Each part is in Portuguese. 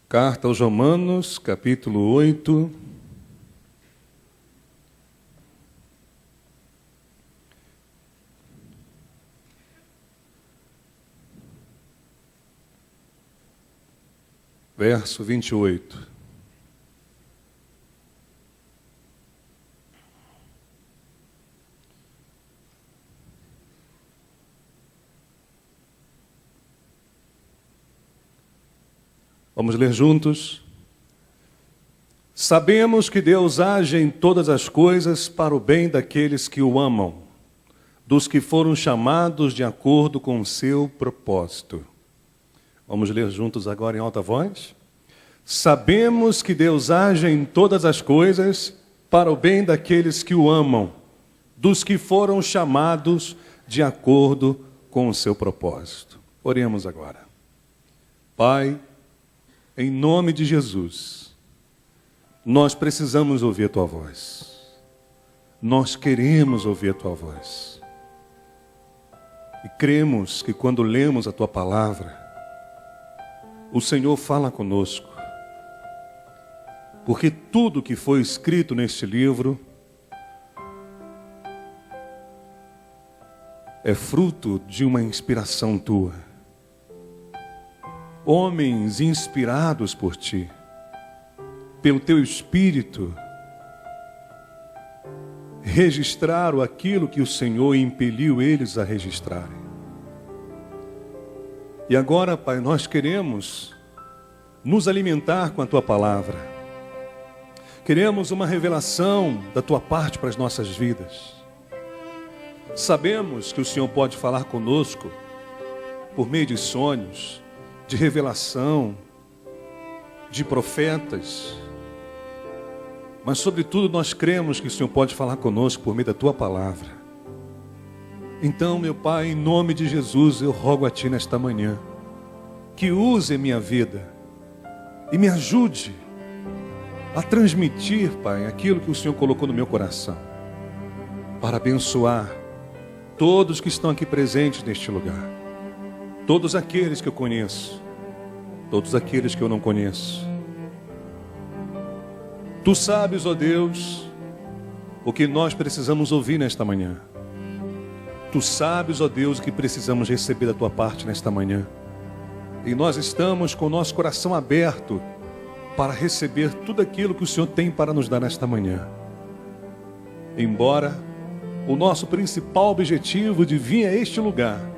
Carta aos Romanos, capítulo 8. Verso 28. Vamos ler juntos. Sabemos que Deus age em todas as coisas para o bem daqueles que o amam, dos que foram chamados de acordo com o seu propósito. Vamos ler juntos agora em alta voz. Sabemos que Deus age em todas as coisas para o bem daqueles que o amam, dos que foram chamados de acordo com o seu propósito. Oremos agora. Pai, em nome de Jesus, nós precisamos ouvir a Tua voz. Nós queremos ouvir a Tua voz. E cremos que quando lemos a Tua palavra, o Senhor fala conosco. Porque tudo que foi escrito neste livro é fruto de uma inspiração Tua. Homens inspirados por Ti, pelo Teu Espírito, registraram aquilo que o Senhor impeliu eles a registrarem. E agora, Pai, nós queremos nos alimentar com a Tua palavra. Queremos uma revelação da Tua parte para as nossas vidas. Sabemos que o Senhor pode falar conosco por meio de sonhos, de revelação, de profetas. Mas, sobretudo, nós cremos que o Senhor pode falar conosco por meio da Tua palavra. Então, meu Pai, em nome de Jesus, eu rogo a Ti nesta manhã, que use a minha vida e me ajude a transmitir, Pai, aquilo que o Senhor colocou no meu coração, para abençoar todos que estão aqui presentes neste lugar. Todos aqueles que eu conheço, todos aqueles que eu não conheço. Tu sabes, ó Deus, o que nós precisamos ouvir nesta manhã. Tu sabes, ó Deus, o que precisamos receber da Tua parte nesta manhã. E nós estamos com o nosso coração aberto para receber tudo aquilo que o Senhor tem para nos dar nesta manhã. Embora o nosso principal objetivo de vir a este lugar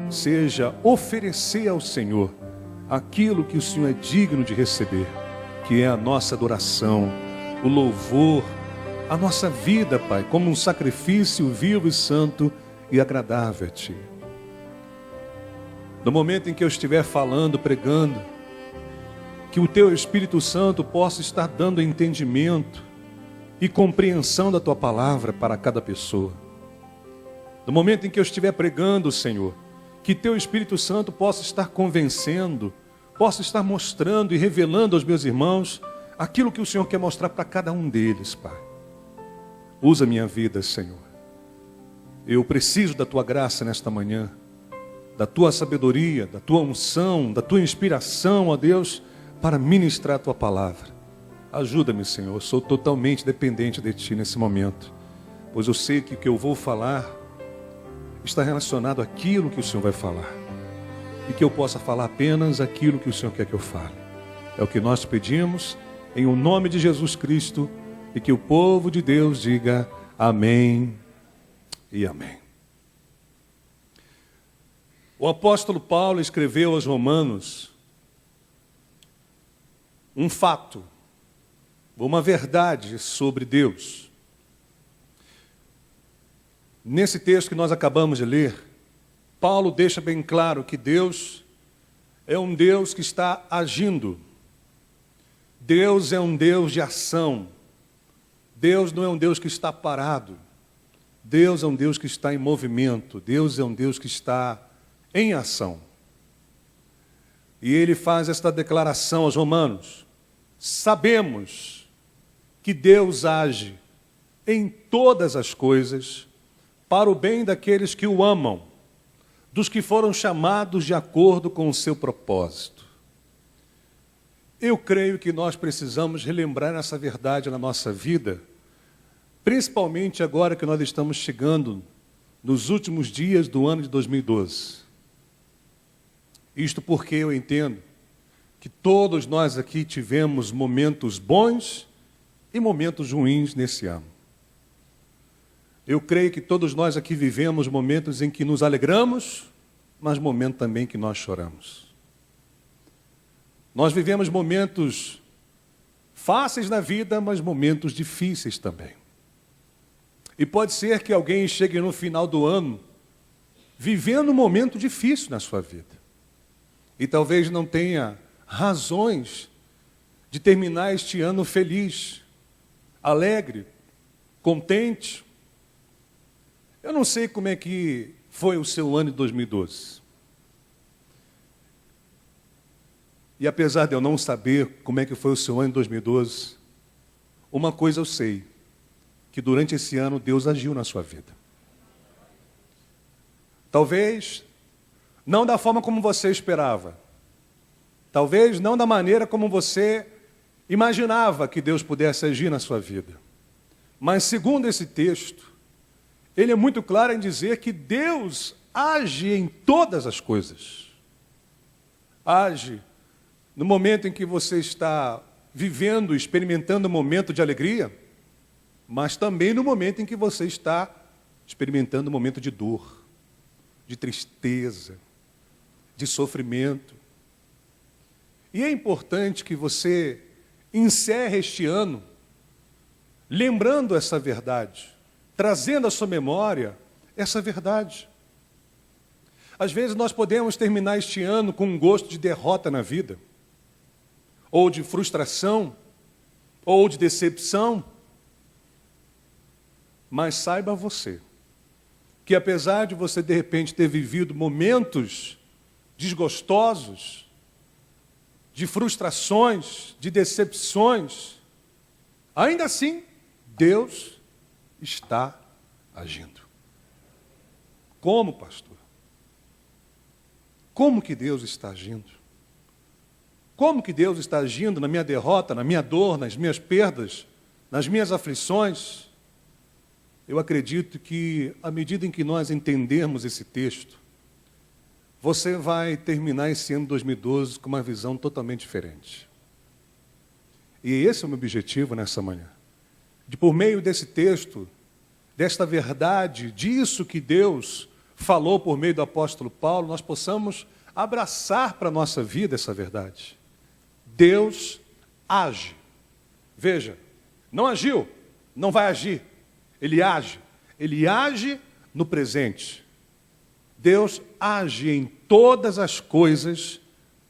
seja oferecer ao Senhor aquilo que o Senhor é digno de receber, que é a nossa adoração, o louvor, a nossa vida, Pai, como um sacrifício vivo e santo e agradável a Ti. No momento em que eu estiver falando, pregando, que o Teu Espírito Santo possa estar dando entendimento e compreensão da Tua palavra para cada pessoa. No momento em que eu estiver pregando, Senhor, que Teu Espírito Santo possa estar convencendo, possa estar mostrando e revelando aos meus irmãos aquilo que o Senhor quer mostrar para cada um deles, Pai. Usa minha vida, Senhor. Eu preciso da Tua graça nesta manhã, da Tua sabedoria, da Tua unção, da Tua inspiração, ó Deus, para ministrar a Tua palavra. Ajuda-me, Senhor, eu sou totalmente dependente de Ti nesse momento, pois eu sei que o que eu vou falar está relacionado àquilo que o Senhor vai falar, e que eu possa falar apenas aquilo que o Senhor quer que eu fale. É o que nós pedimos, em o nome de Jesus Cristo, e que o povo de Deus diga amém e amém. O apóstolo Paulo escreveu aos Romanos um fato, uma verdade sobre Deus. Nesse texto que nós acabamos de ler, Paulo deixa bem claro que Deus é um Deus que está agindo. Deus é um Deus de ação. Deus não é um Deus que está parado. Deus é um Deus que está em movimento. Deus é um Deus que está em ação. E ele faz esta declaração aos romanos: sabemos que Deus age em todas as coisas para o bem daqueles que o amam, dos que foram chamados de acordo com o seu propósito. Eu creio que nós precisamos relembrar essa verdade na nossa vida, principalmente agora que nós estamos chegando nos últimos dias do ano de 2012. Isto porque eu entendo que todos nós aqui tivemos momentos bons e momentos ruins nesse ano. Eu creio que todos nós aqui vivemos momentos em que nos alegramos, mas momentos também que nós choramos. Nós vivemos momentos fáceis na vida, mas momentos difíceis também. E pode ser que alguém chegue no final do ano vivendo um momento difícil na sua vida. E talvez não tenha razões de terminar este ano feliz, alegre, contente. Eu não sei como é que foi o seu ano de 2012. E apesar de eu não saber como é que foi o seu ano de 2012, uma coisa eu sei, que durante esse ano Deus agiu na sua vida. Talvez não da forma como você esperava. Talvez não da maneira como você imaginava que Deus pudesse agir na sua vida. Mas segundo esse texto, ele é muito claro em dizer que Deus age em todas as coisas. Age no momento em que você está vivendo, experimentando um momento de alegria, mas também no momento em que você está experimentando um momento de dor, de tristeza, de sofrimento. E é importante que você encerre este ano lembrando essa verdade, trazendo à sua memória essa verdade. Às vezes nós podemos terminar este ano com um gosto de derrota na vida, ou de frustração, ou de decepção. Mas saiba você, que apesar de você de repente ter vivido momentos desgostosos, de frustrações, de decepções, ainda assim, Deus está agindo. Como, pastor? Como que Deus está agindo? Como que Deus está agindo na minha derrota, na minha dor, nas minhas perdas, nas minhas aflições? Eu acredito que, à medida em que nós entendermos esse texto, você vai terminar esse ano de 2012 com uma visão totalmente diferente. E esse é o meu objetivo nessa manhã. De por meio desse texto, desta verdade, disso que Deus falou por meio do apóstolo Paulo, nós possamos abraçar para a nossa vida essa verdade. Deus age. Veja, não agiu, não vai agir. Ele age. Ele age no presente. Deus age em todas as coisas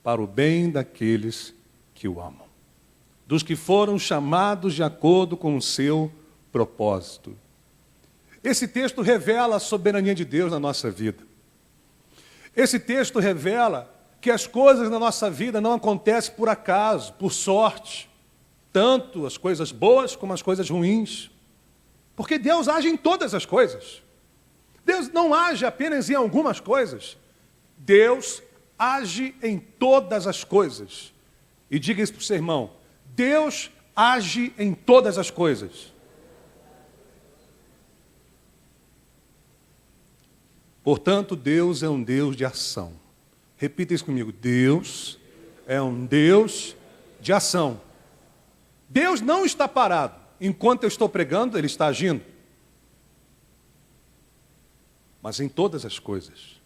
para o bem daqueles que o amam, dos que foram chamados de acordo com o seu propósito. Esse texto revela a soberania de Deus na nossa vida. Esse texto revela que as coisas na nossa vida não acontecem por acaso, por sorte, tanto as coisas boas como as coisas ruins, porque Deus age em todas as coisas. Deus não age apenas em algumas coisas, Deus age em todas as coisas. E diga isso para o seu irmão, Deus age em todas as coisas. Portanto, Deus é um Deus de ação. Repita isso comigo. Deus é um Deus de ação. Deus não está parado. Enquanto eu estou pregando, Ele está agindo. Mas em todas as coisas.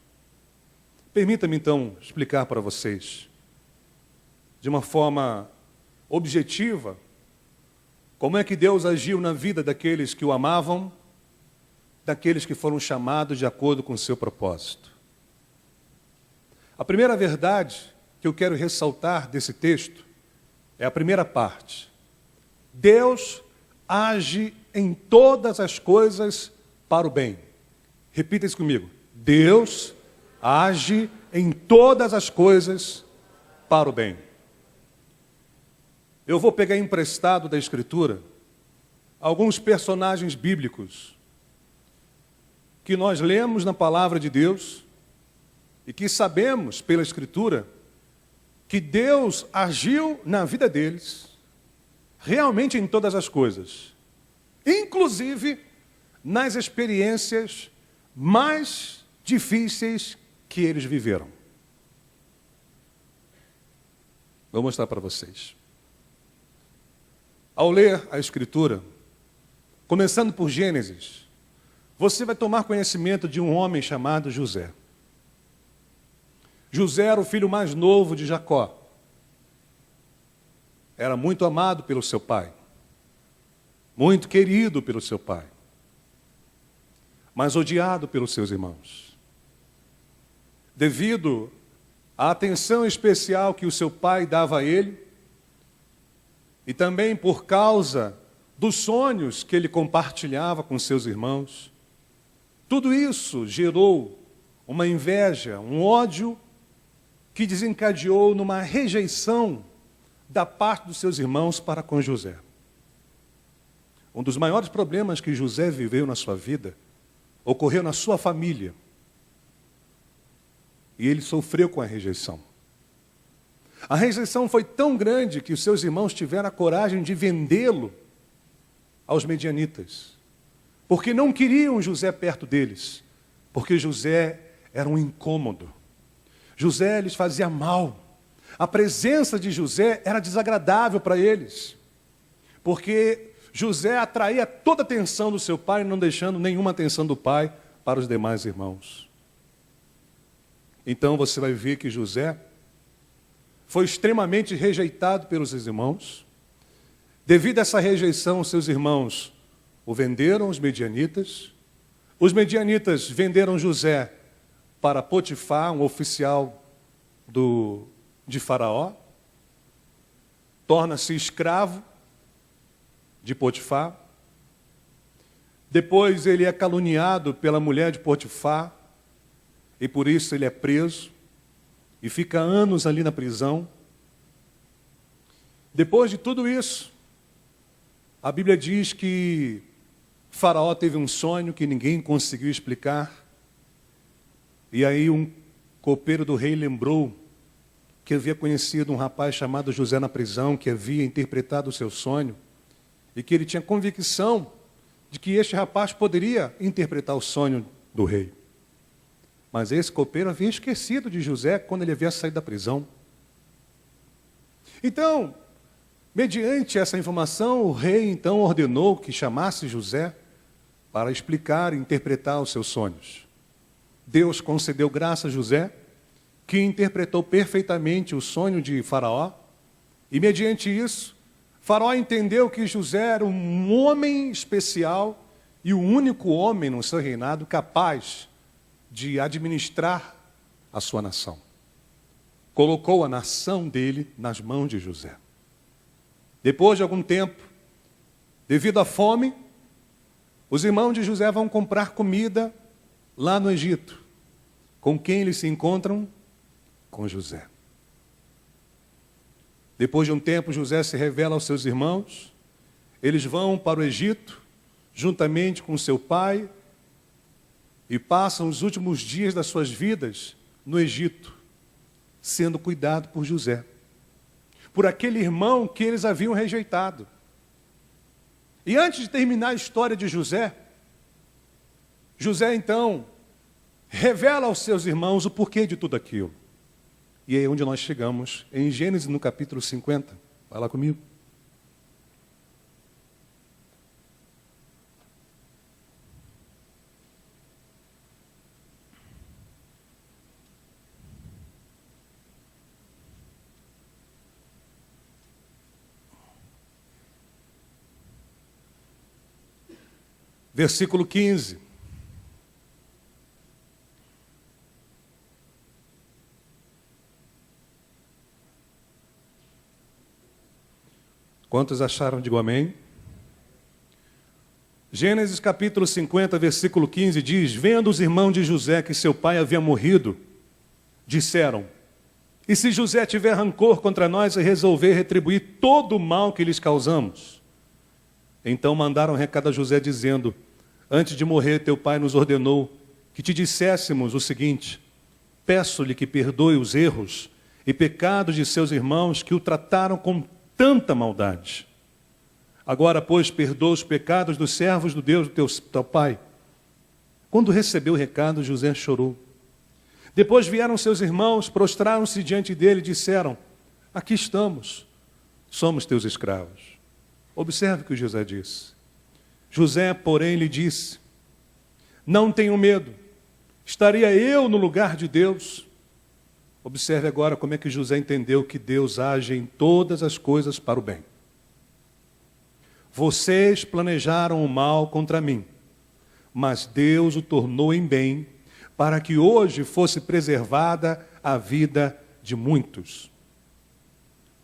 Permita-me então explicar para vocês, de uma forma objetiva, como é que Deus agiu na vida daqueles que o amavam, daqueles que foram chamados de acordo com o seu propósito. A primeira verdade que eu quero ressaltar desse texto é a primeira parte. Deus age em todas as coisas para o bem. Repita isso comigo. Deus age em todas as coisas para o bem. Eu vou pegar emprestado da Escritura alguns personagens bíblicos que nós lemos na palavra de Deus e que sabemos pela Escritura que Deus agiu na vida deles, realmente em todas as coisas, inclusive nas experiências mais difíceis que eles viveram. Vou mostrar para vocês. Ao ler a Escritura, começando por Gênesis, você vai tomar conhecimento de um homem chamado José. José era o filho mais novo de Jacó. Era muito amado pelo seu pai, muito querido pelo seu pai, mas odiado pelos seus irmãos. Devido à atenção especial que o seu pai dava a ele, e também por causa dos sonhos que ele compartilhava com seus irmãos, tudo isso gerou uma inveja, um ódio que desencadeou numa rejeição da parte dos seus irmãos para com José. Um dos maiores problemas que José viveu na sua vida ocorreu na sua família. E ele sofreu com a rejeição. A rejeição foi tão grande que os seus irmãos tiveram a coragem de vendê-lo aos medianitas, porque não queriam José perto deles, porque José era um incômodo. José lhes fazia mal. A presença de José era desagradável para eles, porque José atraía toda a atenção do seu pai, não deixando nenhuma atenção do pai para os demais irmãos. Então você vai ver que José foi extremamente rejeitado pelos seus irmãos. Devido a essa rejeição, seus irmãos o venderam aos medianitas. Os medianitas venderam José para Potifar, um oficial de Faraó. Torna-se escravo de Potifar. Depois ele é caluniado pela mulher de Potifar, e por isso ele é preso, e fica anos ali na prisão. Depois de tudo isso, a Bíblia diz que Faraó teve um sonho que ninguém conseguiu explicar, e aí um copeiro do rei lembrou que havia conhecido um rapaz chamado José na prisão, que havia interpretado o seu sonho, e que ele tinha convicção de que este rapaz poderia interpretar o sonho do rei. Mas esse copeiro havia esquecido de José quando ele havia saído da prisão. Então, mediante essa informação, o rei então ordenou que chamasse José para explicar e interpretar os seus sonhos. Deus concedeu graça a José, que interpretou perfeitamente o sonho de Faraó, e mediante isso, Faraó entendeu que José era um homem especial e o único homem no seu reinado capaz de administrar a sua nação. Colocou a nação dele nas mãos de José. Depois de algum tempo, devido à fome, os irmãos de José vão comprar comida lá no Egito. Com quem eles se encontram? Com José. Depois de um tempo, José se revela aos seus irmãos. Eles vão para o Egito, juntamente com seu pai, e passam os últimos dias das suas vidas no Egito, sendo cuidado por José, por aquele irmão que eles haviam rejeitado. E antes de terminar a história de José, José então revela aos seus irmãos o porquê de tudo aquilo. E é onde nós chegamos, em Gênesis, no capítulo 50. Vai lá comigo. Versículo 15. Quantos acharam? Digo amém. Gênesis capítulo 50, versículo 15 diz: vendo os irmãos de José que seu pai havia morrido, disseram: e se José tiver rancor contra nós e resolver retribuir todo o mal que lhes causamos? Então mandaram recado a José dizendo: antes de morrer teu pai nos ordenou que te disséssemos o seguinte: peço-lhe que perdoe os erros e pecados de seus irmãos que o trataram com tanta maldade. Agora, pois, perdoa os pecados dos servos do Deus do teu pai. Quando recebeu o recado, José chorou. Depois vieram seus irmãos, prostraram-se diante dele e disseram: aqui estamos, somos teus escravos. Observe o que José disse. José, porém, lhe disse: não tenho medo, estaria eu no lugar de Deus? Observe agora como é que José entendeu que Deus age em todas as coisas para o bem. Vocês planejaram o mal contra mim, mas Deus o tornou em bem, para que hoje fosse preservada a vida de muitos.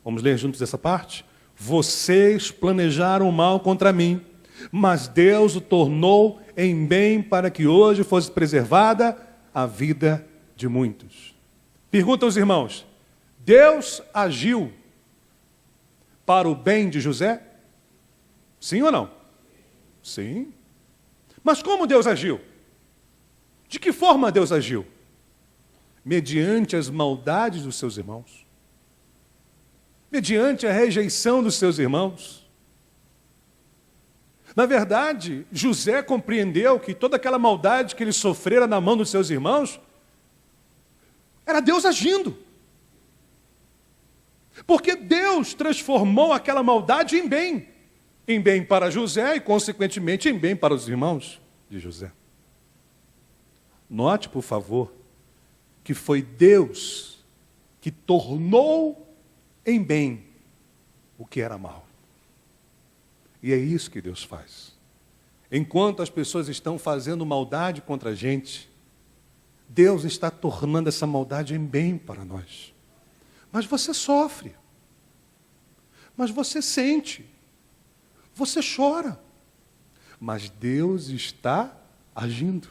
Vamos ler juntos essa parte? Vocês planejaram o mal contra mim, mas Deus o tornou em bem, para que hoje fosse preservada a vida de muitos. Perguntam os irmãos: Deus agiu para o bem de José? Sim ou não? Sim. Mas como Deus agiu? De que forma Deus agiu? Mediante as maldades dos seus irmãos. Mediante a rejeição dos seus irmãos. Na verdade, José compreendeu que toda aquela maldade que ele sofrera na mão dos seus irmãos era Deus agindo. Porque Deus transformou aquela maldade em bem. Em bem para José e, consequentemente, em bem para os irmãos de José. Note, por favor, que foi Deus que tornou em bem o que era mal. E é isso que Deus faz. Enquanto as pessoas estão fazendo maldade contra a gente, Deus está tornando essa maldade em bem para nós. Mas você sofre. Mas você sente. Você chora. Mas Deus está agindo.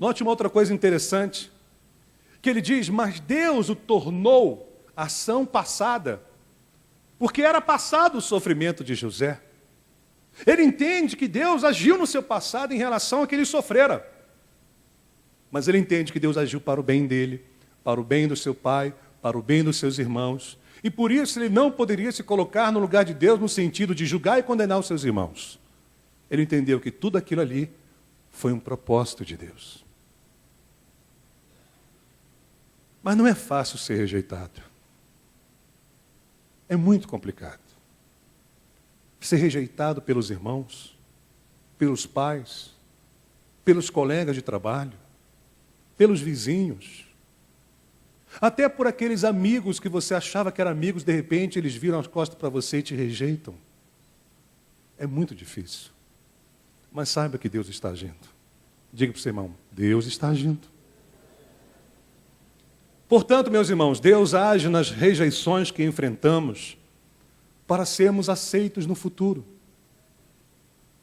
Note uma outra coisa interessante, que ele diz: mas Deus o tornou ação passada, porque era passado o sofrimento de José. Ele entende que Deus agiu no seu passado em relação ao que ele sofrera. Mas ele entende que Deus agiu para o bem dele, para o bem do seu pai, para o bem dos seus irmãos. E por isso ele não poderia se colocar no lugar de Deus no sentido de julgar e condenar os seus irmãos. Ele entendeu que tudo aquilo ali foi um propósito de Deus. Mas não é fácil ser rejeitado. É muito complicado. Ser rejeitado pelos irmãos, pelos pais, pelos colegas de trabalho, pelos vizinhos, até por aqueles amigos que você achava que eram amigos, de repente eles viram as costas para você e te rejeitam. É muito difícil. Mas saiba que Deus está agindo. Diga para o seu irmão: Deus está agindo. Portanto, meus irmãos, Deus age nas rejeições que enfrentamos para sermos aceitos no futuro.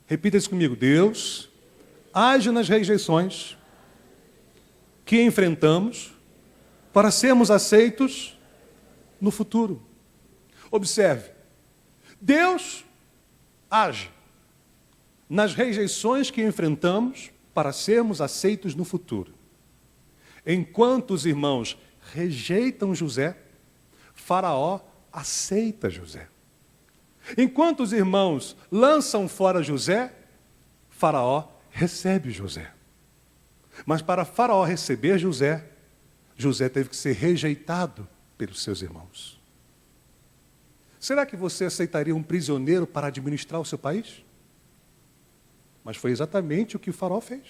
Repita isso comigo: Deus age nas rejeições que enfrentamos para sermos aceitos no futuro. Observe, Deus age nas rejeições que enfrentamos para sermos aceitos no futuro. Enquanto os irmãos rejeitam José, Faraó aceita José. Enquanto os irmãos lançam fora José, Faraó recebe José. Mas para Faraó receber José, José teve que ser rejeitado pelos seus irmãos. Será que você aceitaria um prisioneiro para administrar o seu país? Mas foi exatamente o que o Faraó fez.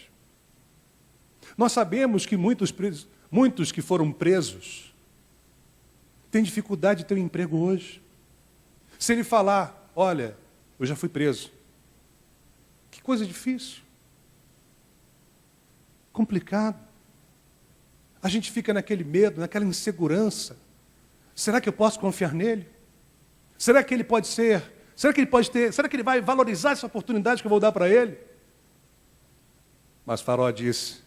Nós sabemos que muitos que foram presos têm dificuldade de ter um emprego hoje. Se ele falar: olha, eu já fui preso. Que coisa difícil. Complicado. A gente fica naquele medo, naquela insegurança. Será que eu posso confiar nele? Será que ele pode ser? Será que ele pode ter? Será que ele vai valorizar essa oportunidade que eu vou dar para ele? Mas Faraó disse: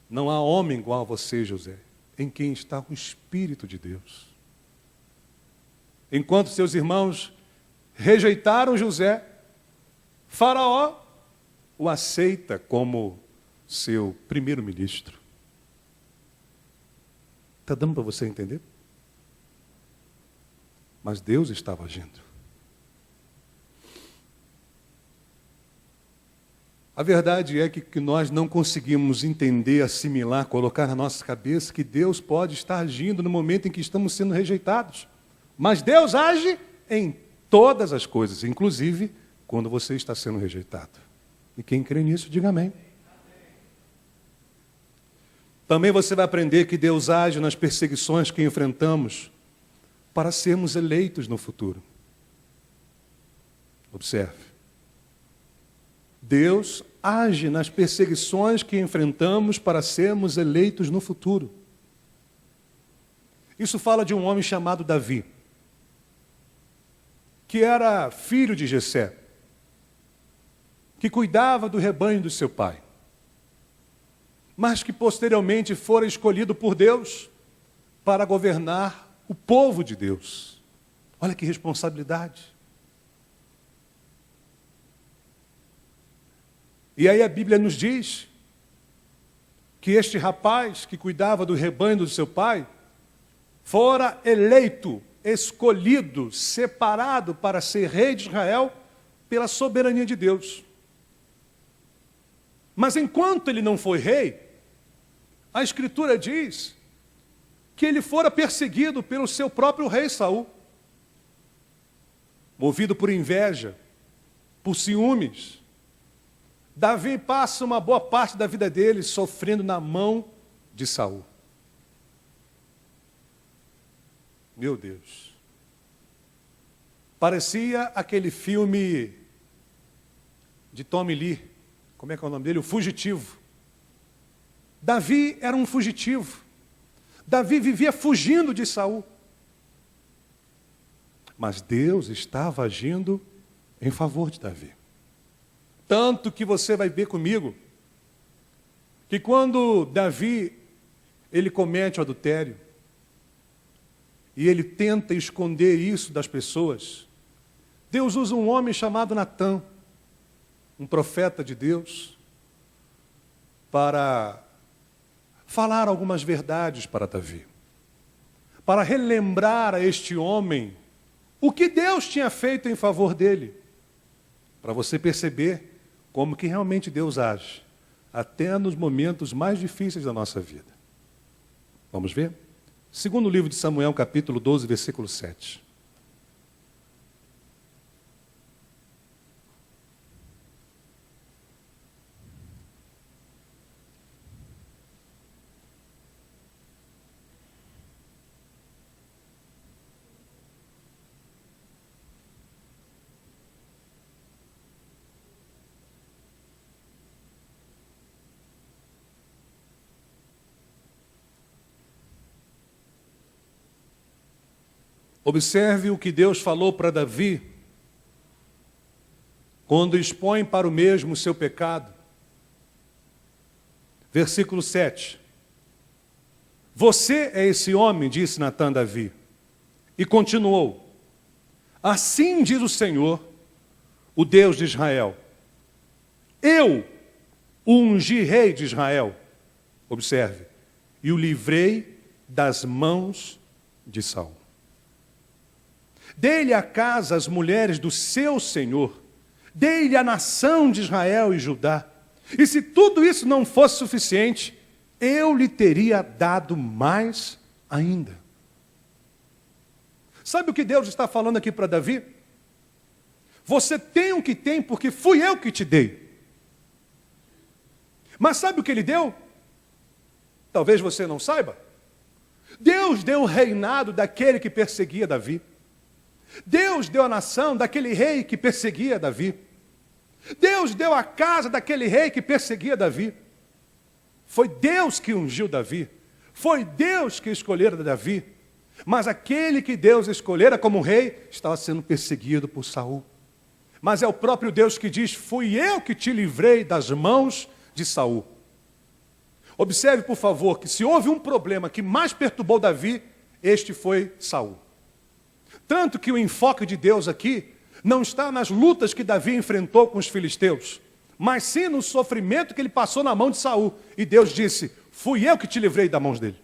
não há homem igual a você, José, em quem está o Espírito de Deus. Enquanto seus irmãos rejeitaram José, Faraó o aceita como seu primeiro-ministro. Está dando para você entender? Mas Deus estava agindo. A verdade é que nós não conseguimos entender, assimilar, colocar na nossa cabeça que Deus pode estar agindo no momento em que estamos sendo rejeitados. Mas Deus age em todas as coisas, inclusive quando você está sendo rejeitado. E quem crê nisso, diga amém. Também você vai aprender que Deus age nas perseguições que enfrentamos para sermos eleitos no futuro. Observe. Deus age nas perseguições que enfrentamos para sermos eleitos no futuro. Isso fala de um homem chamado Davi, que era filho de Jessé, que cuidava do rebanho do seu pai, mas que posteriormente fora escolhido por Deus para governar o povo de Deus. Olha que responsabilidade. E aí a Bíblia nos diz que este rapaz que cuidava do rebanho do seu pai fora eleito, escolhido, separado para ser rei de Israel pela soberania de Deus. Mas enquanto ele não foi rei, a Escritura diz que ele fora perseguido pelo seu próprio rei Saul, movido por inveja, por ciúmes. Davi passa uma boa parte da vida dele sofrendo na mão de Saul. Meu Deus. Parecia aquele filme de Tommy Lee. Como é que é o nome dele? O Fugitivo. Davi era um fugitivo. Davi vivia fugindo de Saul. Mas Deus estava agindo em favor de Davi. Tanto que você vai ver comigo que quando Davi ele comete o adultério e ele tenta esconder isso das pessoas, Deus usa um homem chamado Natã, um profeta de Deus, para falar algumas verdades para Davi, para relembrar a este homem o que Deus tinha feito em favor dele, para você perceber como que realmente Deus age, até nos momentos mais difíceis da nossa vida. Vamos ver? Segundo livro de Samuel, capítulo 12, versículo 7. Observe o que Deus falou para Davi, quando expõe para o mesmo o seu pecado. Versículo 7. Você é esse homem, disse Natã a Davi. E continuou. Assim diz o Senhor, o Deus de Israel. Eu o ungi rei de Israel. Observe. E o livrei das mãos de Saul. Dei-lhe a casa as mulheres do seu Senhor, dei-lhe a nação de Israel e Judá. E se tudo isso não fosse suficiente, eu lhe teria dado mais ainda. Sabe o que Deus está falando aqui para Davi? Você tem o que tem porque fui eu que te dei. Mas sabe o que ele deu? Talvez você não saiba. Deus deu o reinado daquele que perseguia Davi. Deus deu a nação daquele rei que perseguia Davi. Deus deu a casa daquele rei que perseguia Davi. Foi Deus que ungiu Davi. Foi Deus que escolhera Davi. Mas aquele que Deus escolhera como rei estava sendo perseguido por Saul. Mas é o próprio Deus que diz: fui eu que te livrei das mãos de Saul. Observe, por favor, que se houve um problema que mais perturbou Davi, este foi Saul. Tanto que o enfoque de Deus aqui não está nas lutas que Davi enfrentou com os filisteus, mas sim no sofrimento que ele passou na mão de Saul. E Deus disse: fui eu que te livrei das mãos dele.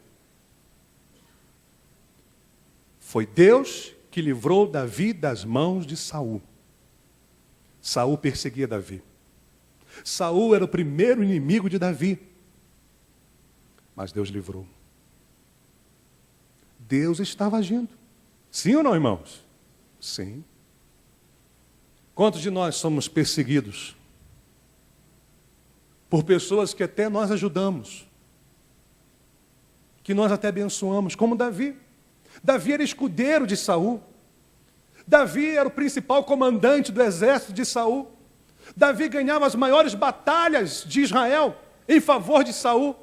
Foi Deus que livrou Davi das mãos de Saul. Saul perseguia Davi. Saul era o primeiro inimigo de Davi. Mas Deus livrou. Deus estava agindo. Sim ou não, irmãos? Sim. Quantos de nós somos perseguidos por pessoas que até nós ajudamos, que nós até abençoamos, como Davi? Davi era escudeiro de Saul. Davi era o principal comandante do exército de Saul. Davi ganhava as maiores batalhas de Israel em favor de Saul.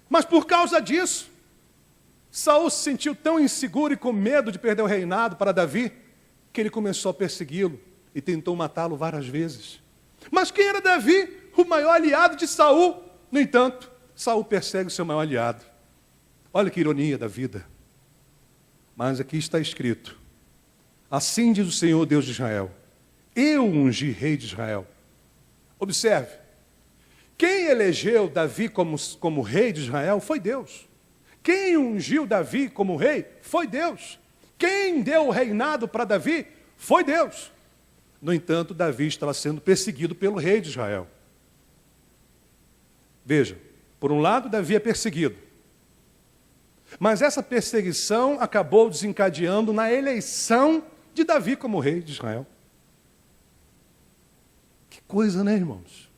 Mas por causa disso, Saul se sentiu tão inseguro e com medo de perder o reinado para Davi, que ele começou a persegui-lo e tentou matá-lo várias vezes. Mas quem era Davi? O maior aliado de Saul. No entanto, Saul persegue o seu maior aliado. Olha que ironia da vida. Mas aqui está escrito: assim diz o Senhor Deus de Israel, eu ungi rei de Israel. Observe, quem elegeu Davi como rei de Israel foi Deus. Quem ungiu Davi como rei foi Deus. Quem deu o reinado para Davi foi Deus. No entanto, Davi estava sendo perseguido pelo rei de Israel. Veja, por um lado, Davi é perseguido. Mas essa perseguição acabou desencadeando na eleição de Davi como rei de Israel. Que coisa, né, irmãos?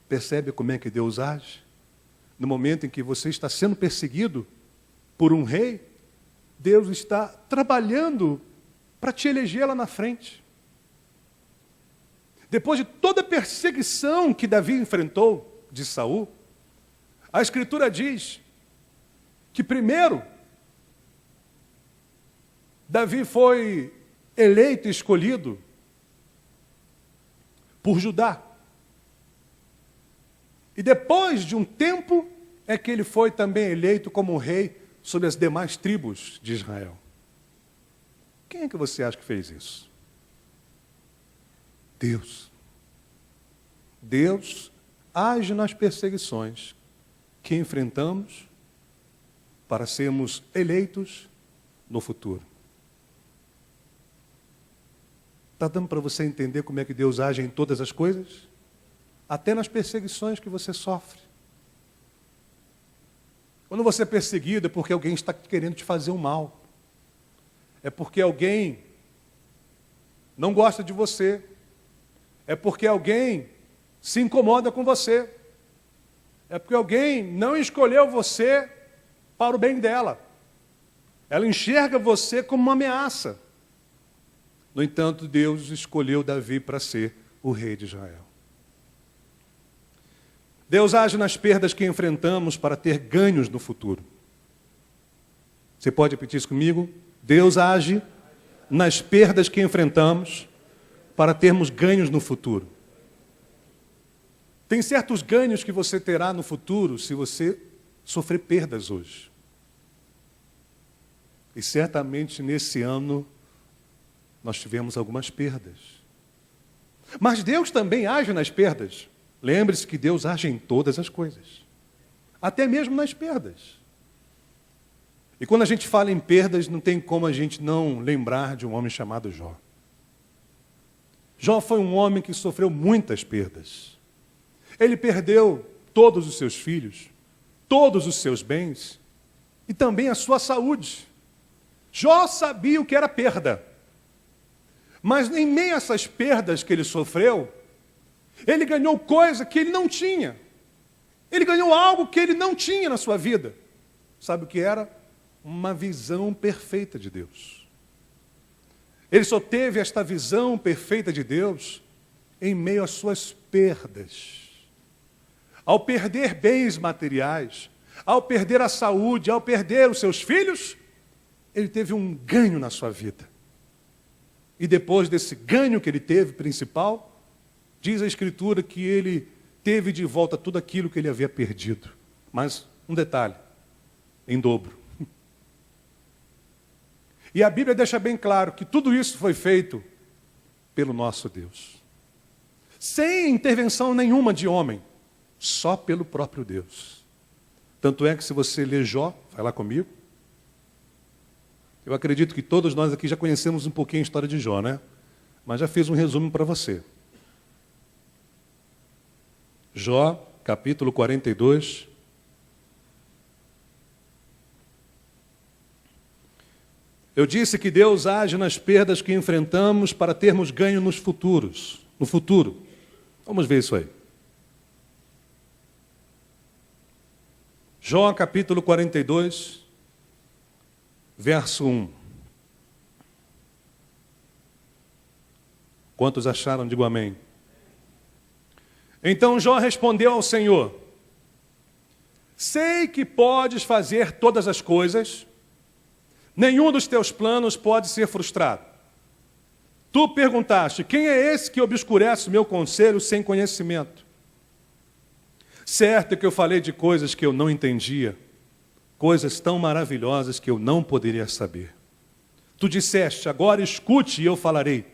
Percebe como é que Deus age? No momento em que você está sendo perseguido por um rei, Deus está trabalhando para te eleger lá na frente. Depois de toda a perseguição que Davi enfrentou de Saul, a Escritura diz que primeiro Davi foi eleito e escolhido por Judá. E depois de um tempo é que ele foi também eleito como rei sobre as demais tribos de Israel. Quem é que você acha que fez isso? Deus. Deus age nas perseguições que enfrentamos para sermos eleitos no futuro. Está dando para você entender como é que Deus age em todas as coisas? Até nas perseguições que você sofre. Quando você é perseguido é porque alguém está querendo te fazer um mal. É porque alguém não gosta de você. É porque alguém se incomoda com você. É porque alguém não escolheu você para o bem dela. Ela enxerga você como uma ameaça. No entanto, Deus escolheu Davi para ser o rei de Israel. Deus age nas perdas que enfrentamos para ter ganhos no futuro. Você pode repetir isso comigo? Deus age nas perdas que enfrentamos para termos ganhos no futuro. Tem certos ganhos que você terá no futuro se você sofrer perdas hoje. E certamente nesse ano nós tivemos algumas perdas. Mas Deus também age nas perdas. Lembre-se que Deus age em todas as coisas, até mesmo nas perdas. E quando a gente fala em perdas, não tem como a gente não lembrar de um homem chamado Jó. Jó foi um homem que sofreu muitas perdas. Ele perdeu todos os seus filhos, todos os seus bens e também a sua saúde. Jó sabia o que era perda. Mas em meio a essas perdas que ele sofreu, ele ganhou coisa que ele não tinha. Ele ganhou algo que ele não tinha na sua vida. Sabe o que era? Uma visão perfeita de Deus. Ele só teve esta visão perfeita de Deus em meio às suas perdas. Ao perder bens materiais, ao perder a saúde, ao perder os seus filhos, ele teve um ganho na sua vida. E depois desse ganho que ele teve, principal, diz a Escritura que ele teve de volta tudo aquilo que ele havia perdido. Mas, um detalhe, em dobro. E a Bíblia deixa bem claro que tudo isso foi feito pelo nosso Deus. Sem intervenção nenhuma de homem, só pelo próprio Deus. Tanto é que se você ler Jó, vai lá comigo. Eu acredito que todos nós aqui já conhecemos um pouquinho a história de Jó, né? Mas já fiz um resumo para você. Jó, capítulo 42. Eu disse que Deus age nas perdas que enfrentamos para termos ganho no futuro. Vamos ver isso aí. Jó, capítulo 42, verso 1. Quantos acharam? Digo amém. Então Jó respondeu ao Senhor: sei que podes fazer todas as coisas, nenhum dos teus planos pode ser frustrado. Tu perguntaste: quem é esse que obscurece o meu conselho sem conhecimento? Certo que eu falei de coisas que eu não entendia, coisas tão maravilhosas que eu não poderia saber. Tu disseste: agora escute e eu falarei.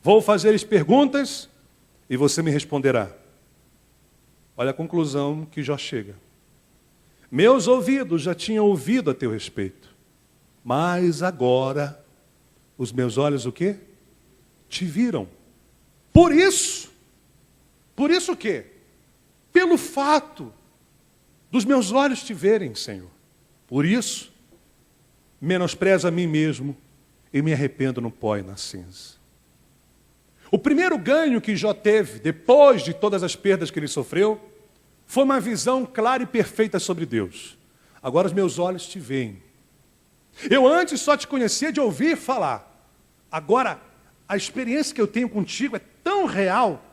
Vou fazer-lhes perguntas e você me responderá. Olha a conclusão que Jó chega. Meus ouvidos já tinham ouvido a teu respeito, mas agora os meus olhos o quê? Te viram. Por isso o quê? Pelo fato dos meus olhos te verem, Senhor. Por isso, menosprezo a mim mesmo e me arrependo no pó e na cinza. O primeiro ganho que Jó teve, depois de todas as perdas que ele sofreu, foi uma visão clara e perfeita sobre Deus. Agora os meus olhos te veem. Eu antes só te conhecia de ouvir falar. Agora, a experiência que eu tenho contigo é tão real,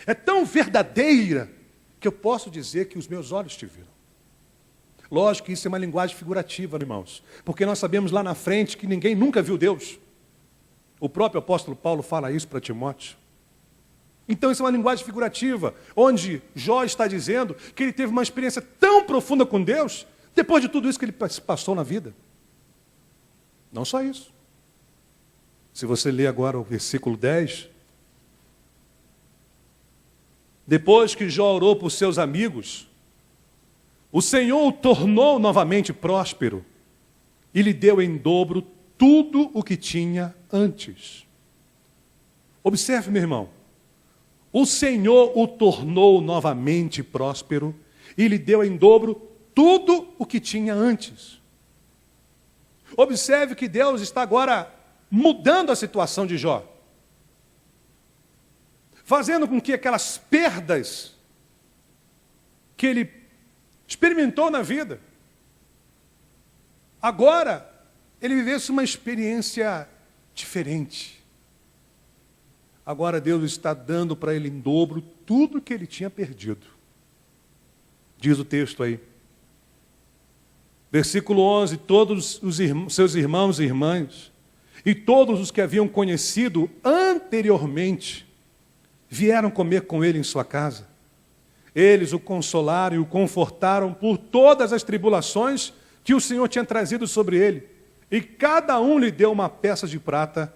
é tão verdadeira, que eu posso dizer que os meus olhos te viram. Lógico que isso é uma linguagem figurativa, irmãos, porque nós sabemos lá na frente que ninguém nunca viu Deus. O próprio apóstolo Paulo fala isso para Timóteo. Então isso é uma linguagem figurativa, onde Jó está dizendo que ele teve uma experiência tão profunda com Deus, depois de tudo isso que ele passou na vida. Não só isso. Se você ler agora o versículo 10, depois que Jó orou por seus amigos, o Senhor o tornou novamente próspero e lhe deu em dobro tudo o que tinha antes. Observe, meu irmão, o Senhor o tornou novamente próspero e lhe deu em dobro tudo o que tinha antes. Observe que Deus está agora mudando a situação de Jó, fazendo com que aquelas perdas que ele experimentou na vida, agora ele vivesse uma experiência diferente. Agora Deus está dando para ele em dobro tudo que ele tinha perdido. Diz o texto aí. Versículo 11, todos os seus irmãos e irmãs, e todos os que haviam conhecido anteriormente, vieram comer com ele em sua casa. Eles o consolaram e o confortaram por todas as tribulações que o Senhor tinha trazido sobre ele. E cada um lhe deu uma peça de prata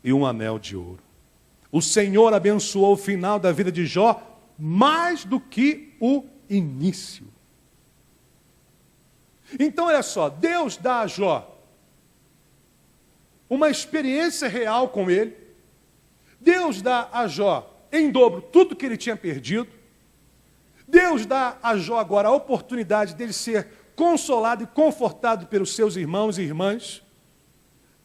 e um anel de ouro. O Senhor abençoou o final da vida de Jó mais do que o início. Então, olha só, Deus dá a Jó uma experiência real com ele. Deus dá a Jó em dobro tudo que ele tinha perdido. Deus dá a Jó agora a oportunidade dele ser consolado e confortado pelos seus irmãos e irmãs.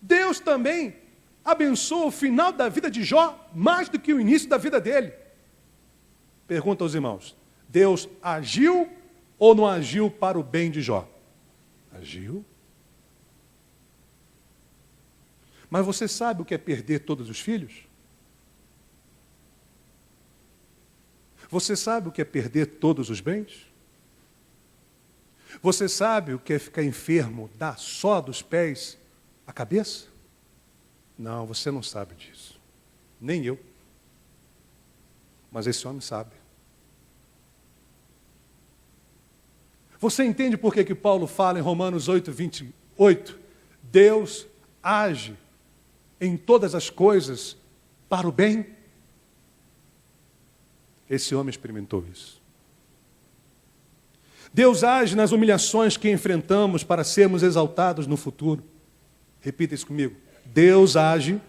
Deus também abençoa o final da vida de Jó mais do que o início da vida dele. Pergunta aos irmãos: Deus agiu ou não agiu para o bem de Jó? Agiu. Mas você sabe o que é perder todos os filhos? Você sabe o que é perder todos os bens? Você sabe o que é ficar enfermo, dar só dos pés à cabeça? Não, você não sabe disso. Nem eu. Mas esse homem sabe. Você entende por que Paulo fala em Romanos 8, 28? Deus age em todas as coisas para o bem? Esse homem experimentou isso. Deus age nas humilhações que enfrentamos para sermos exaltados no futuro. Repita isso comigo. Deus age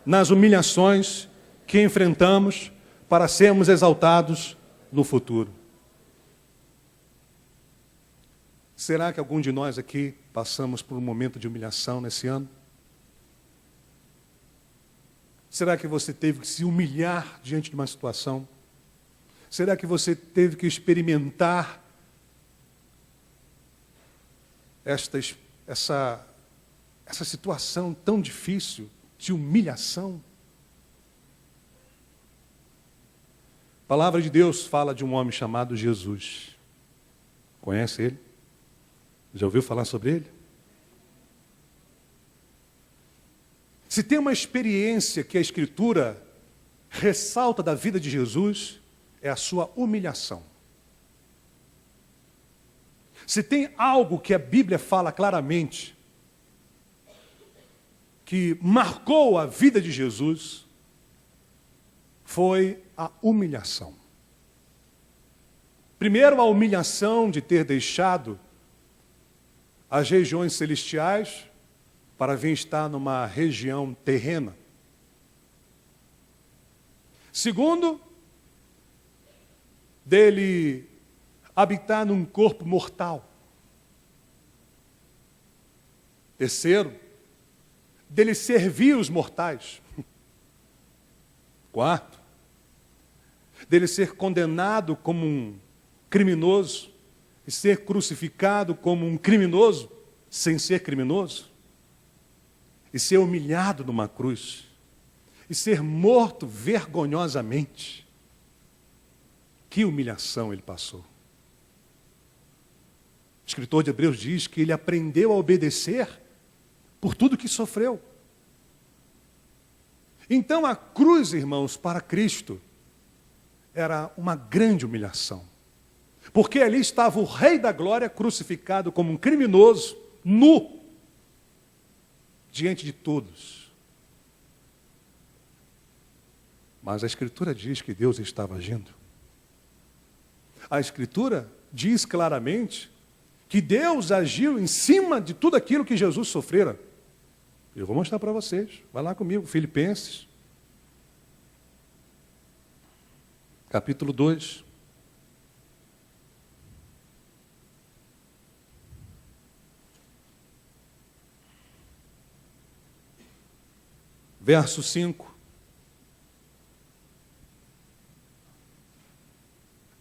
nas humilhações que enfrentamos para sermos exaltados no futuro. Será que algum de nós aqui passamos por um momento de humilhação nesse ano? Será que você teve que se humilhar diante de uma situação? Será que você teve que experimentar essa situação tão difícil de humilhação? A palavra de Deus fala de um homem chamado Jesus. Conhece ele? Já ouviu falar sobre ele? Se tem uma experiência que a Escritura ressalta da vida de Jesus, é a sua humilhação. Se tem algo que a Bíblia fala claramente, que marcou a vida de Jesus, foi a humilhação. Primeiro, a humilhação de ter deixado as regiões celestiais para vir estar numa região terrena. Segundo, dele habitar num corpo mortal. Terceiro, dele servir os mortais. Quarto, dele ser condenado como um criminoso e ser crucificado como um criminoso sem ser criminoso, e ser humilhado numa cruz, e ser morto vergonhosamente. Que humilhação ele passou. O escritor de Hebreus diz que ele aprendeu a obedecer por tudo que sofreu. Então a cruz, irmãos, para Cristo, era uma grande humilhação. Porque ali estava o Rei da Glória crucificado como um criminoso, nu, diante de todos. Mas a Escritura diz que Deus estava agindo. A Escritura diz claramente que Deus agiu em cima de tudo aquilo que Jesus sofrera. Eu vou mostrar para vocês. Vai lá comigo, Filipenses. Capítulo 2. Verso 5.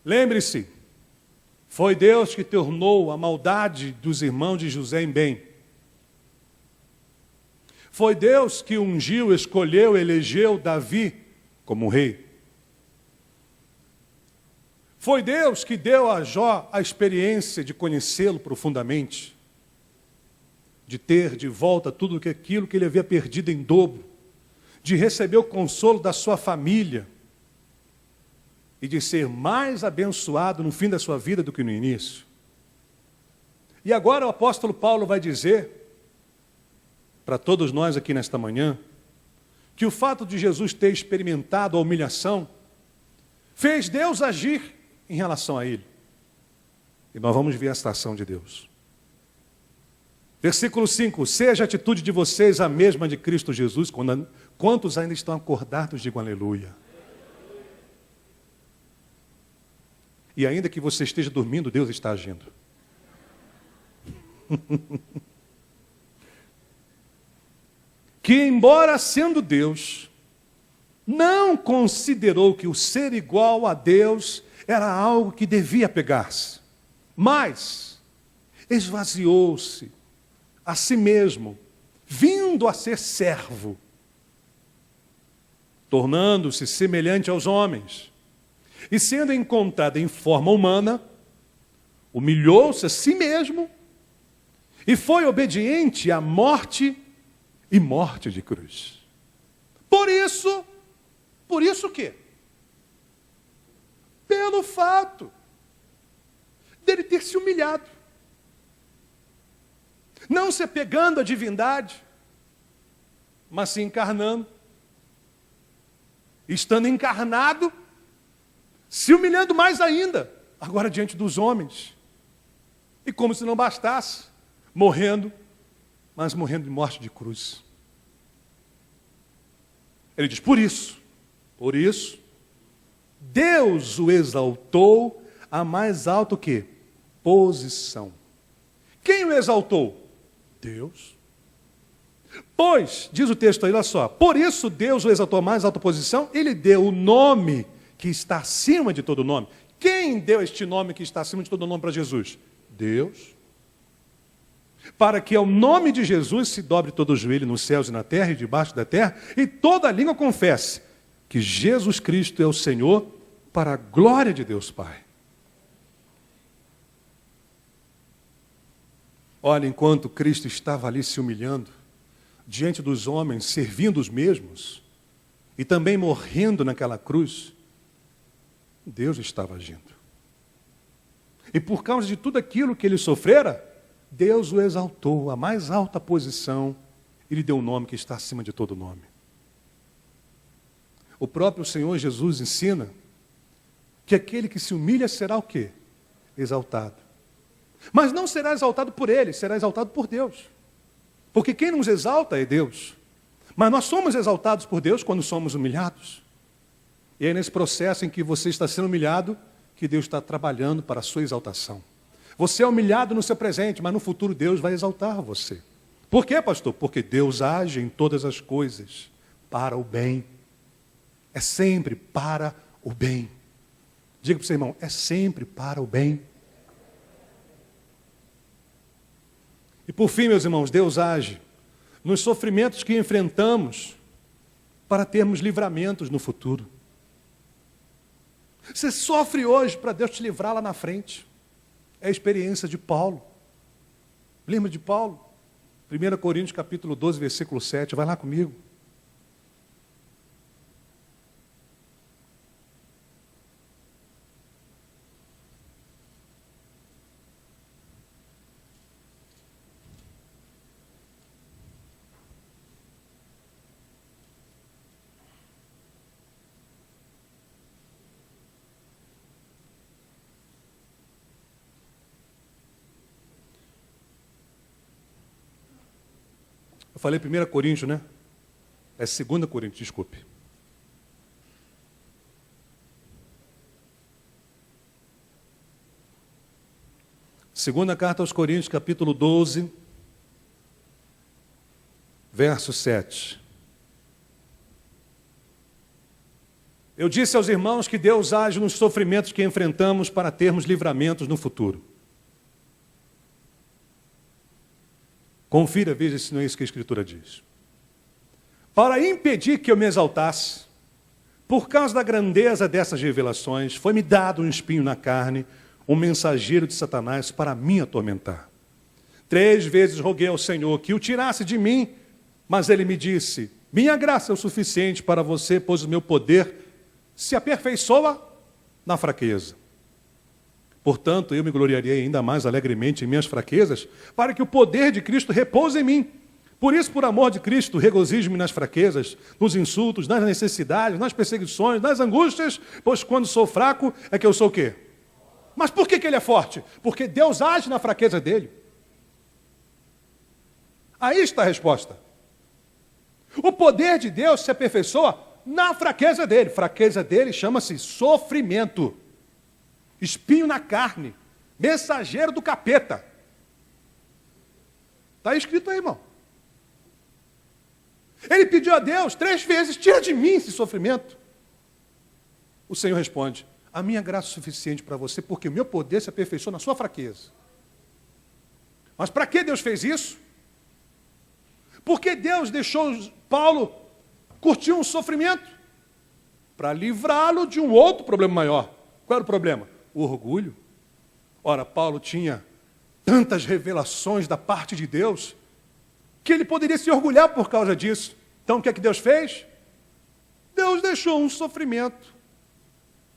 Lembre-se, foi Deus que tornou a maldade dos irmãos de José em bem. Foi Deus que ungiu, escolheu, elegeu Davi como rei. Foi Deus que deu a Jó a experiência de conhecê-lo profundamente, de ter de volta tudo aquilo que ele havia perdido em dobro, de receber o consolo da sua família e de ser mais abençoado no fim da sua vida do que no início. E agora o apóstolo Paulo vai dizer para todos nós aqui nesta manhã que o fato de Jesus ter experimentado a humilhação fez Deus agir em relação a ele. E nós vamos ver esta ação de Deus. Versículo 5. Seja a atitude de vocês a mesma de Cristo Jesus. Quantos ainda estão acordados, digam aleluia. E ainda que você esteja dormindo, Deus está agindo. Que embora sendo Deus, não considerou que o ser igual a Deus era algo que devia pegar-se, mas esvaziou-se a si mesmo, vindo a ser servo, tornando-se semelhante aos homens, e sendo encontrado em forma humana, humilhou-se a si mesmo, e foi obediente à morte e morte de cruz. Por isso o quê? Pelo fato dele ter se humilhado, não se apegando à divindade, mas se encarnando, estando encarnado, se humilhando mais ainda, agora diante dos homens, e como se não bastasse, morrendo, mas morrendo de morte de cruz. Ele diz, por isso, Deus o exaltou a mais alta o quê? Posição. Quem o exaltou? Deus. Pois, diz o texto aí, olha só, por isso Deus o exaltou a mais alta posição, ele deu o nome que está acima de todo nome. Quem deu este nome que está acima de todo nome para Jesus? Deus. Para que ao nome de Jesus se dobre todo o joelho nos céus e na terra e debaixo da terra, e toda a língua confesse que Jesus Cristo é o Senhor, para a glória de Deus Pai. Olha, enquanto Cristo estava ali se humilhando, diante dos homens, servindo os mesmos, e também morrendo naquela cruz, Deus estava agindo. E por causa de tudo aquilo que ele sofrera, Deus o exaltou à mais alta posição e lhe deu um nome que está acima de todo nome. O próprio Senhor Jesus ensina que aquele que se humilha será o quê? Exaltado. Mas não será exaltado por ele, será exaltado por Deus. Porque quem nos exalta é Deus. Mas nós somos exaltados por Deus quando somos humilhados. E é nesse processo em que você está sendo humilhado que Deus está trabalhando para a sua exaltação. Você é humilhado no seu presente, mas no futuro Deus vai exaltar você. Por quê, pastor? Porque Deus age em todas as coisas para o bem. É sempre para o bem. Diga para o seu irmão, é sempre para o bem. E por fim, meus irmãos, Deus age nos sofrimentos que enfrentamos para termos livramentos no futuro. Você sofre hoje para Deus te livrar lá na frente. É a experiência de Paulo. Lembra de Paulo? 1 Coríntios capítulo 12, versículo 7. Vai lá comigo. Eu falei 1 Coríntios, né? É 2 Coríntios, desculpe. Segunda carta aos Coríntios, capítulo 12, verso 7. Eu disse aos irmãos que Deus age nos sofrimentos que enfrentamos para termos livramentos no futuro. Confira, veja se não é isso que a Escritura diz. Para impedir que eu me exaltasse, por causa da grandeza dessas revelações, foi-me dado um espinho na carne, um mensageiro de Satanás para me atormentar. 3 vezes roguei ao Senhor que o tirasse de mim, mas ele me disse, minha graça é o suficiente para você, pois o meu poder se aperfeiçoa na fraqueza. Portanto, eu me gloriarei ainda mais alegremente em minhas fraquezas, para que o poder de Cristo repouse em mim. Por isso, por amor de Cristo, regozijo-me nas fraquezas, nos insultos, nas necessidades, nas perseguições, nas angústias, pois quando sou fraco é que eu sou o quê? Mas por que ele é forte? Porque Deus age na fraqueza dele. Aí está a resposta. O poder de Deus se aperfeiçoa na fraqueza dele. Fraqueza dele chama-se sofrimento. Espinho na carne, mensageiro do capeta. Está escrito aí, irmão. Ele pediu a Deus 3 vezes, tira de mim esse sofrimento. O Senhor responde, a minha graça é suficiente para você, porque o meu poder se aperfeiçoa na sua fraqueza. Mas para que Deus fez isso? Porque Deus deixou Paulo curtir um sofrimento? Para livrá-lo de um outro problema maior. Qual era o problema? O orgulho. Ora, Paulo tinha tantas revelações da parte de Deus que ele poderia se orgulhar por causa disso. Então o que é que Deus fez? Deus deixou um sofrimento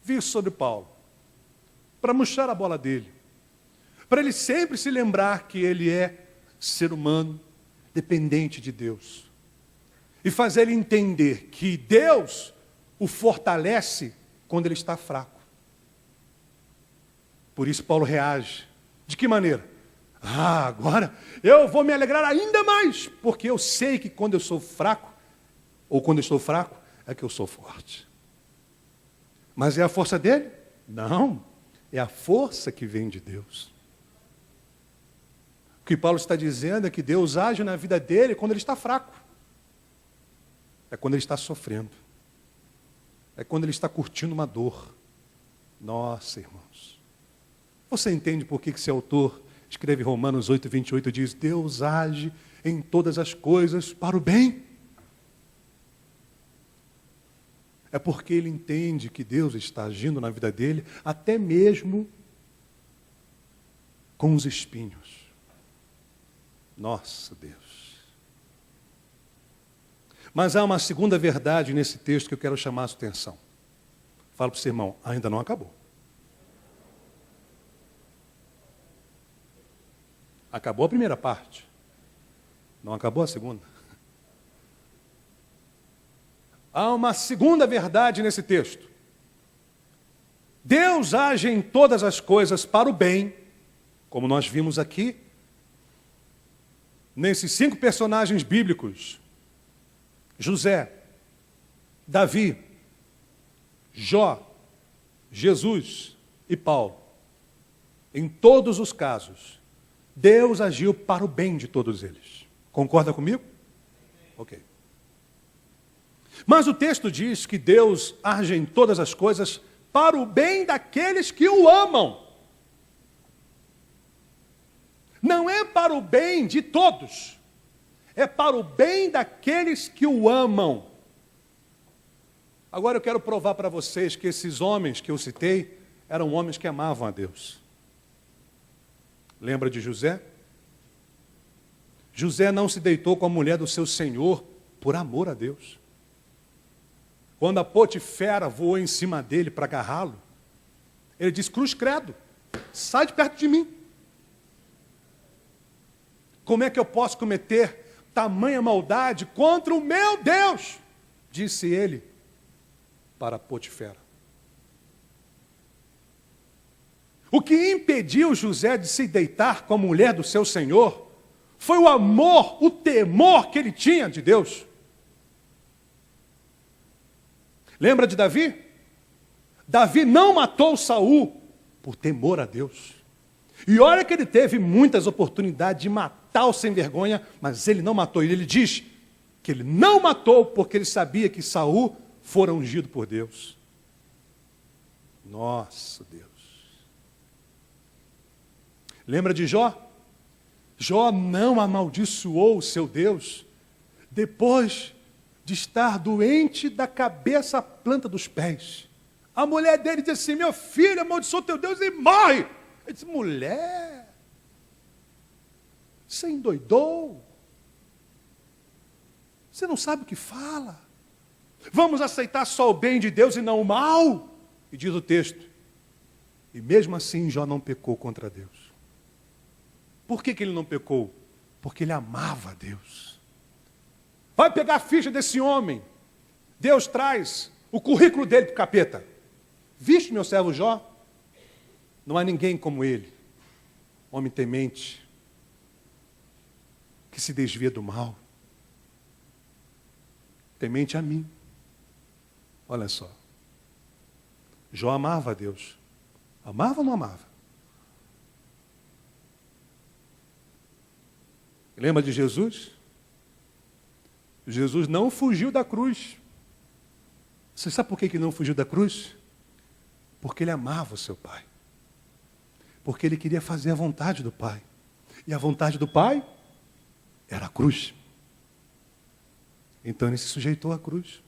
vir sobre Paulo para murchar a bola dele, para ele sempre se lembrar que ele é ser humano dependente de Deus e fazer ele entender que Deus o fortalece quando ele está fraco. Por isso Paulo reage. De que maneira? Agora eu vou me alegrar ainda mais, porque eu sei que quando eu sou fraco, ou quando eu estou fraco, é que eu sou forte. Mas é a força dele? Não, é a força que vem de Deus. O que Paulo está dizendo é que Deus age na vida dele quando ele está fraco. É quando ele está sofrendo. É quando ele está curtindo uma dor. Nossa, irmãos. Você entende por que esse autor escreve Romanos 8, 28 e diz: Deus age em todas as coisas para o bem? É porque ele entende que Deus está agindo na vida dele, até mesmo com os espinhos. Nossa, Deus. Mas há uma segunda verdade nesse texto que eu quero chamar a sua atenção. Fala para o seu irmão, ainda não acabou. Acabou a primeira parte. Não acabou a segunda. Há uma segunda verdade nesse texto. Deus age em todas as coisas para o bem, como nós vimos aqui, nesses 5 personagens bíblicos: José, Davi, Jó, Jesus e Paulo. Em todos os casos, Deus agiu para o bem de todos eles. Concorda comigo? Ok. Mas o texto diz que Deus age em todas as coisas para o bem daqueles que o amam. Não é para o bem de todos, é para o bem daqueles que o amam. Agora eu quero provar para vocês que esses homens que eu citei eram homens que amavam a Deus. Lembra de José? José não se deitou com a mulher do seu senhor por amor a Deus. Quando a Potifera voou em cima dele para agarrá-lo, ele disse: cruz credo, sai de perto de mim. Como é que eu posso cometer tamanha maldade contra o meu Deus? Disse ele para Potifera. O que impediu José de se deitar com a mulher do seu senhor foi o amor, o temor que ele tinha de Deus. Lembra de Davi? Davi não matou Saul por temor a Deus. E olha que ele teve muitas oportunidades de matar o sem vergonha, mas ele não matou. E ele diz que ele não matou porque ele sabia que Saul fora ungido por Deus. Nossa, Deus. Lembra de Jó? Jó não amaldiçoou o seu Deus depois de estar doente da cabeça à planta dos pés. A mulher dele disse assim: meu filho, amaldiçoa teu Deus e morre. Ele disse: mulher, você endoidou? Você não sabe o que fala? Vamos aceitar só o bem de Deus e não o mal? E diz o texto: e mesmo assim Jó não pecou contra Deus. Por que ele não pecou? Porque ele amava a Deus. Vai pegar a ficha desse homem. Deus traz o currículo dele para o capeta. Viste, meu servo Jó? Não há ninguém como ele. Homem temente, que se desvia do mal. Temente a mim. Olha só. Jó amava a Deus. Amava ou não amava? Lembra de Jesus? Jesus não fugiu da cruz. Você sabe por que ele não fugiu da cruz? Porque ele amava o seu Pai. Porque ele queria fazer a vontade do Pai. E a vontade do Pai era a cruz. Então ele se sujeitou à cruz.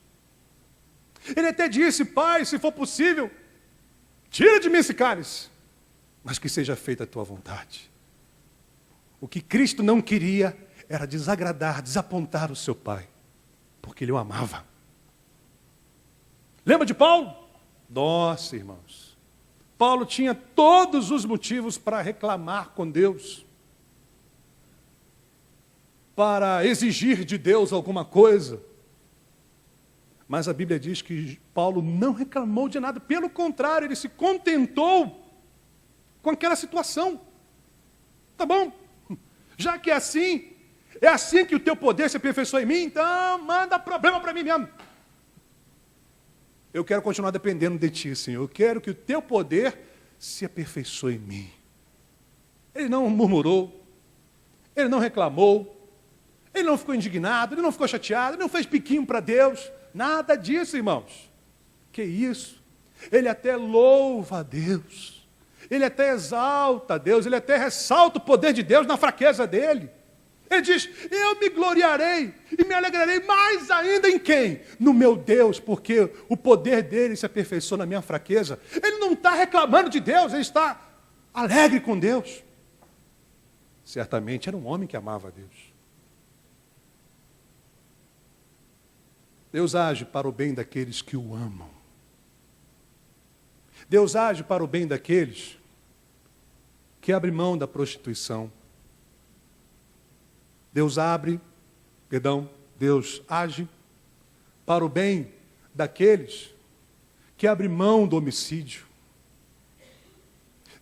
Ele até disse: Pai, se for possível, tira de mim esse cálice, mas que seja feita a tua vontade. O que Cristo não queria era desagradar, desapontar o seu Pai, porque ele o amava. Lembra de Paulo? Nossa, irmãos, Paulo tinha todos os motivos para reclamar com Deus, para exigir de Deus alguma coisa. Mas a Bíblia diz que Paulo não reclamou de nada, pelo contrário, ele se contentou com aquela situação. Tá bom, Já que é assim que o teu poder se aperfeiçoa em mim, então manda problema para mim mesmo. Eu quero continuar dependendo de ti, Senhor. Eu quero que o teu poder se aperfeiçoe em mim. Ele não murmurou, ele não reclamou, ele não ficou indignado, ele não ficou chateado, ele não fez piquinho para Deus. Nada disso, irmãos. Que isso? Ele até louva a Deus. Ele até exalta a Deus. Ele até ressalta o poder de Deus na fraqueza dele. Ele diz, eu me gloriarei e me alegrarei mais ainda em quem? No meu Deus, porque o poder dele se aperfeiçoa na minha fraqueza. Ele não está reclamando de Deus, ele está alegre com Deus. Certamente era um homem que amava a Deus. Deus age para o bem daqueles que o amam. Deus age para o bem daqueles que abrem mão da prostituição. Deus age para o bem daqueles que abrem mão do homicídio.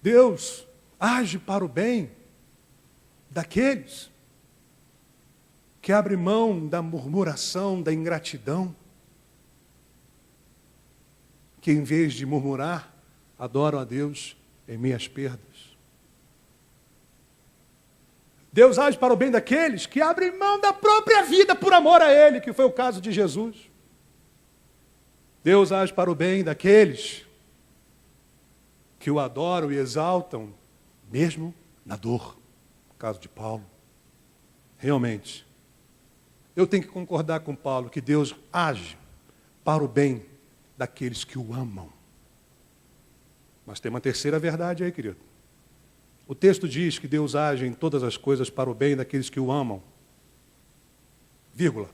Deus age para o bem daqueles que abrem mão da murmuração, da ingratidão, que em vez de murmurar, adoram a Deus em meias perdas. Deus age para o bem daqueles que abrem mão da própria vida por amor a Ele, que foi o caso de Jesus. Deus age para o bem daqueles que o adoram e exaltam, mesmo na dor. No caso de Paulo. Realmente, eu tenho que concordar com Paulo que Deus age para o bem daqueles que o amam. Mas tem uma terceira verdade aí, querido. O texto diz que Deus age em todas as coisas para o bem daqueles que o amam. Vírgula.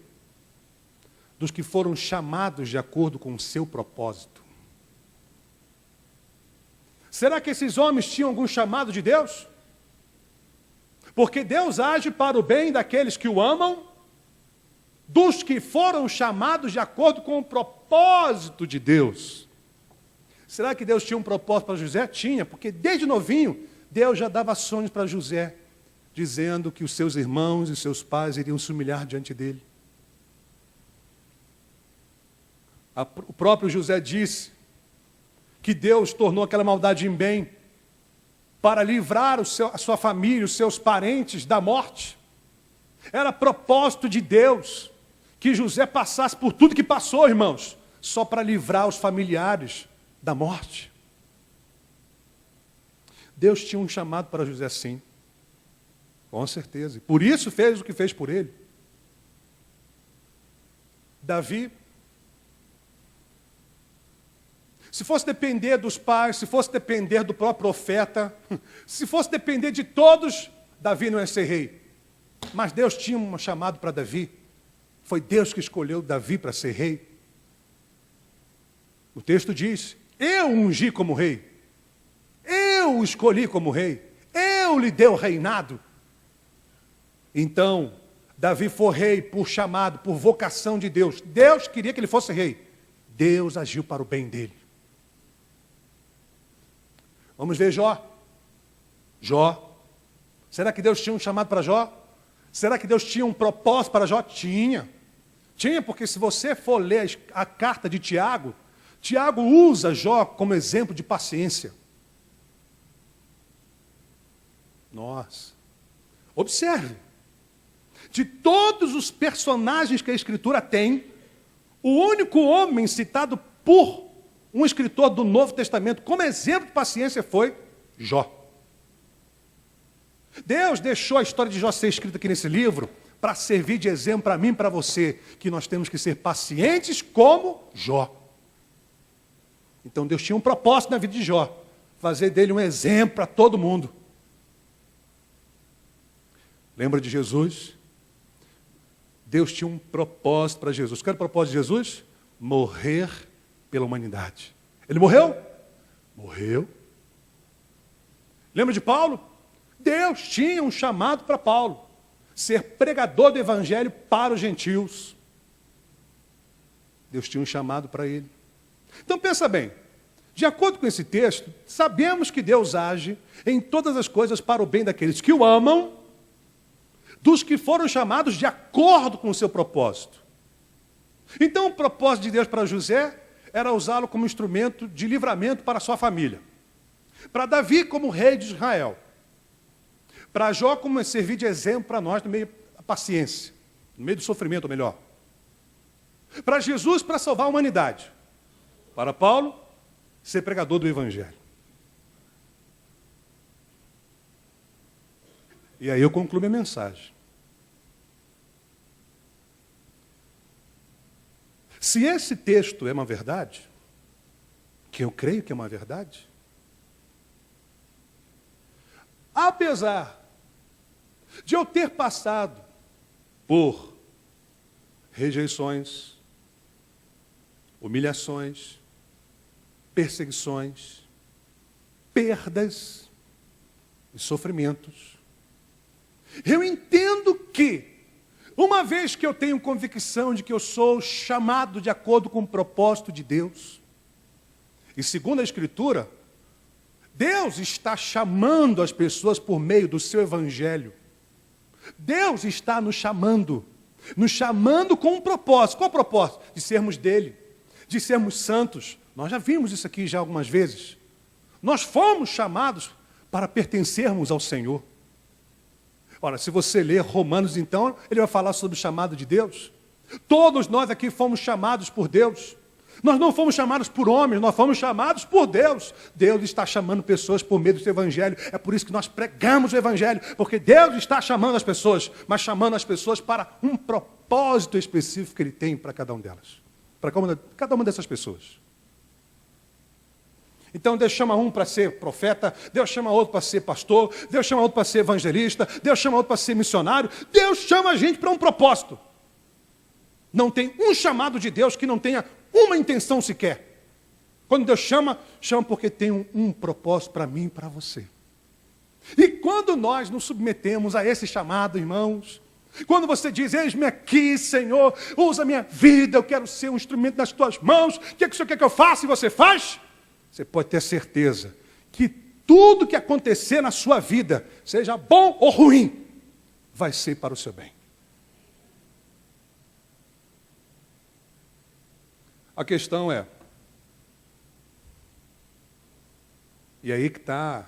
Dos que foram chamados de acordo com o seu propósito. Será que esses homens tinham algum chamado de Deus? Porque Deus age para o bem daqueles que o amam, dos que foram chamados de acordo com o propósito de Deus. Será que Deus tinha um propósito para José? Tinha, porque desde novinho, Deus já dava sonhos para José, dizendo que os seus irmãos e seus pais iriam se humilhar diante dele. O próprio José disse que Deus tornou aquela maldade em bem para livrar a sua família, os seus parentes da morte. Era propósito de Deus que José passasse por tudo que passou, irmãos, só para livrar os familiares da morte. Deus tinha um chamado para José, sim. Com certeza. E por isso fez o que fez por ele. Davi, se fosse depender dos pais, se fosse depender do próprio profeta, se fosse depender de todos, Davi não ia ser rei. Mas Deus tinha um chamado para Davi. Foi Deus que escolheu Davi para ser rei. O texto diz, eu o ungi como rei. Eu o escolhi como rei. Eu lhe dei o reinado. Então, Davi foi rei por chamado, por vocação de Deus. Deus queria que ele fosse rei. Deus agiu para o bem dele. Vamos ver Jó. Jó. Será que Deus tinha um chamado para Jó? Será que Deus tinha um propósito para Jó? Tinha. Tinha, porque se você for ler a carta de Tiago, Tiago usa Jó como exemplo de paciência. Nossa. Observe. De todos os personagens que a Escritura tem, o único homem citado por um escritor do Novo Testamento como exemplo de paciência foi Jó. Deus deixou a história de Jó ser escrita aqui nesse livro para servir de exemplo para mim e para você, que nós temos que ser pacientes como Jó. Então Deus tinha um propósito na vida de Jó, fazer dele um exemplo para todo mundo. Lembra de Jesus? Deus tinha um propósito para Jesus. Qual era o propósito de Jesus? Morrer pela humanidade. Ele morreu? Morreu. Lembra de Paulo? Deus tinha um chamado para Paulo, ser pregador do evangelho para os gentios. Deus tinha um chamado para ele. Então pensa bem, de acordo com esse texto, sabemos que Deus age em todas as coisas para o bem daqueles que o amam dos que foram chamados de acordo com o seu propósito. Então, o propósito de Deus para José era usá-lo como instrumento de livramento para a sua família. Para Davi, como rei de Israel. Para Jó, como servir de exemplo para nós no meio da paciência, no meio do sofrimento, ou melhor. Para Jesus, para salvar a humanidade. Para Paulo, ser pregador do Evangelho. E aí eu concluo minha mensagem. Se esse texto é uma verdade, que eu creio que é uma verdade, apesar de eu ter passado por rejeições, humilhações, perseguições, perdas e sofrimentos, eu entendo que, uma vez que eu tenho convicção de que eu sou chamado de acordo com o propósito de Deus, e segundo a Escritura, Deus está chamando as pessoas por meio do seu Evangelho. Deus está nos chamando com um propósito. Qual o propósito? De sermos dele, de sermos santos. Nós já vimos isso aqui já algumas vezes. Nós fomos chamados para pertencermos ao Senhor. Ora, se você ler Romanos, então, ele vai falar sobre o chamado de Deus. Todos nós aqui fomos chamados por Deus. Nós não fomos chamados por homens, nós fomos chamados por Deus. Deus está chamando pessoas por meio do seu Evangelho. É por isso que nós pregamos o Evangelho, porque Deus está chamando as pessoas, mas chamando as pessoas para um propósito específico que Ele tem para cada um delas. Para cada uma dessas pessoas. Então Deus chama um para ser profeta, Deus chama outro para ser pastor, Deus chama outro para ser evangelista, Deus chama outro para ser missionário. Deus chama a gente para um propósito. Não tem um chamado de Deus que não tenha uma intenção sequer. Quando Deus chama, chama porque tem um propósito para mim e para você. E quando nós nos submetemos a esse chamado, irmãos, quando você diz, eis-me aqui, Senhor, usa a minha vida, eu quero ser um instrumento nas tuas mãos, o que o Senhor quer que eu faça? E você faz? Você pode ter certeza que tudo que acontecer na sua vida, seja bom ou ruim, vai ser para o seu bem. A questão é, e aí que está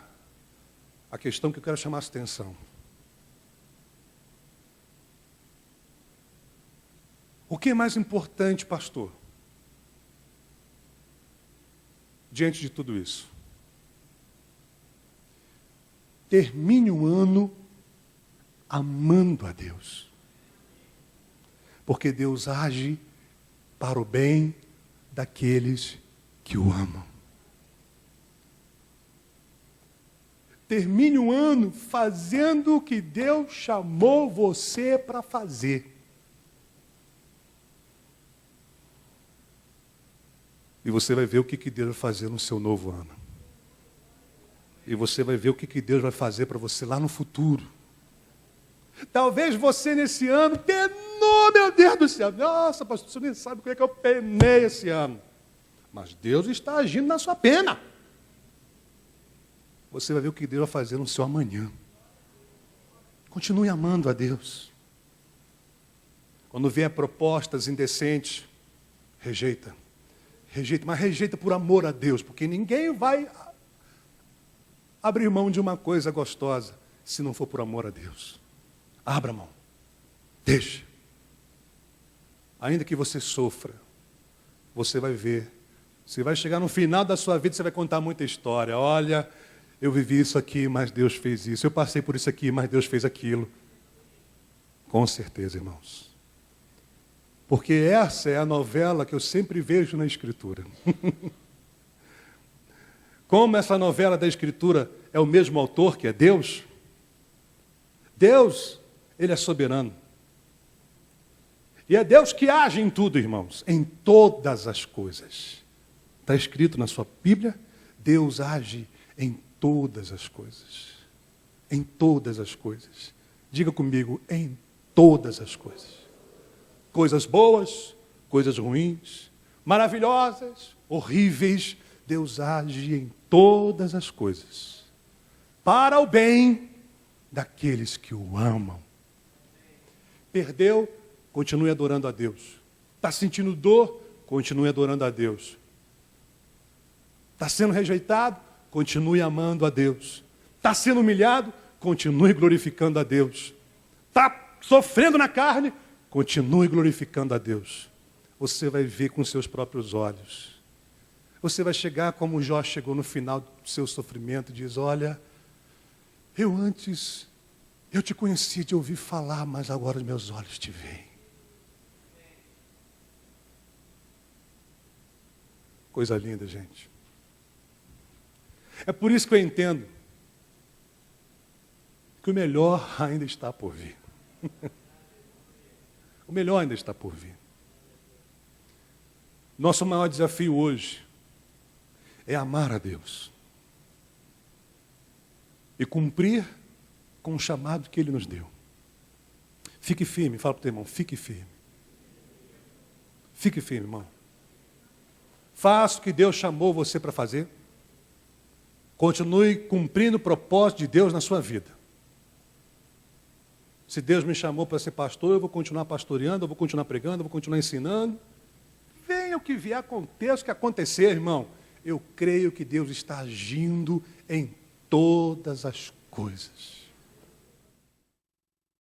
a questão que eu quero chamar a atenção. O que é mais importante, pastor, diante de tudo isso? Termine o ano amando a Deus. Porque Deus age para o bem daqueles que o amam. Termine o ano fazendo o que Deus chamou você para fazer. E você vai ver o que Deus vai fazer no seu novo ano. E você vai ver o que Deus vai fazer para você lá no futuro. Talvez você nesse ano penou, meu Deus do céu. Nossa, pastor, você nem sabe como é que eu penei esse ano. Mas Deus está agindo na sua pena. Você vai ver o que Deus vai fazer no seu amanhã. Continue amando a Deus. Quando vier propostas indecentes, rejeita. Rejeita, mas rejeita por amor a Deus, porque ninguém vai abrir mão de uma coisa gostosa se não for por amor a Deus. Abra mão. Deixe. Ainda que você sofra, você vai ver. Você vai chegar no final da sua vida, você vai contar muita história. Olha, eu vivi isso aqui, mas Deus fez isso. Eu passei por isso aqui, mas Deus fez aquilo. Com certeza, irmãos. Porque essa é a novela que eu sempre vejo na Escritura. Como essa novela da Escritura é o mesmo autor, que é Deus, Deus, Ele é soberano. E é Deus que age em tudo, irmãos, em todas as coisas. Está escrito na sua Bíblia, Deus age em todas as coisas. Em todas as coisas. Diga comigo, em todas as coisas. Coisas boas, coisas ruins, maravilhosas, horríveis. Deus age em todas as coisas. Para o bem daqueles que o amam Perdeu, continue adorando a Deus. Está sentindo dor, continue adorando a Deus. Está sendo rejeitado, continue amando a Deus. Está sendo humilhado, continue glorificando a Deus. Está sofrendo na carne, continue glorificando a Deus. Você vai ver com seus próprios olhos. Você vai chegar como Jó chegou no final do seu sofrimento e diz, olha, eu te conheci de ouvir falar, mas agora os meus olhos te veem. Coisa linda, gente. É por isso que eu entendo que o melhor ainda está por vir. O melhor ainda está por vir. Nosso maior desafio hoje é amar a Deus e cumprir com o chamado que Ele nos deu. Fique firme, fala para o teu irmão, fique firme. Fique firme, irmão. Faça o que Deus chamou você para fazer. Continue cumprindo o propósito de Deus na sua vida. Se Deus me chamou para ser pastor, eu vou continuar pastoreando, eu vou continuar pregando, eu vou continuar ensinando. Venha o que vier, aconteça o que acontecer, irmão. Eu creio que Deus está agindo em todas as coisas.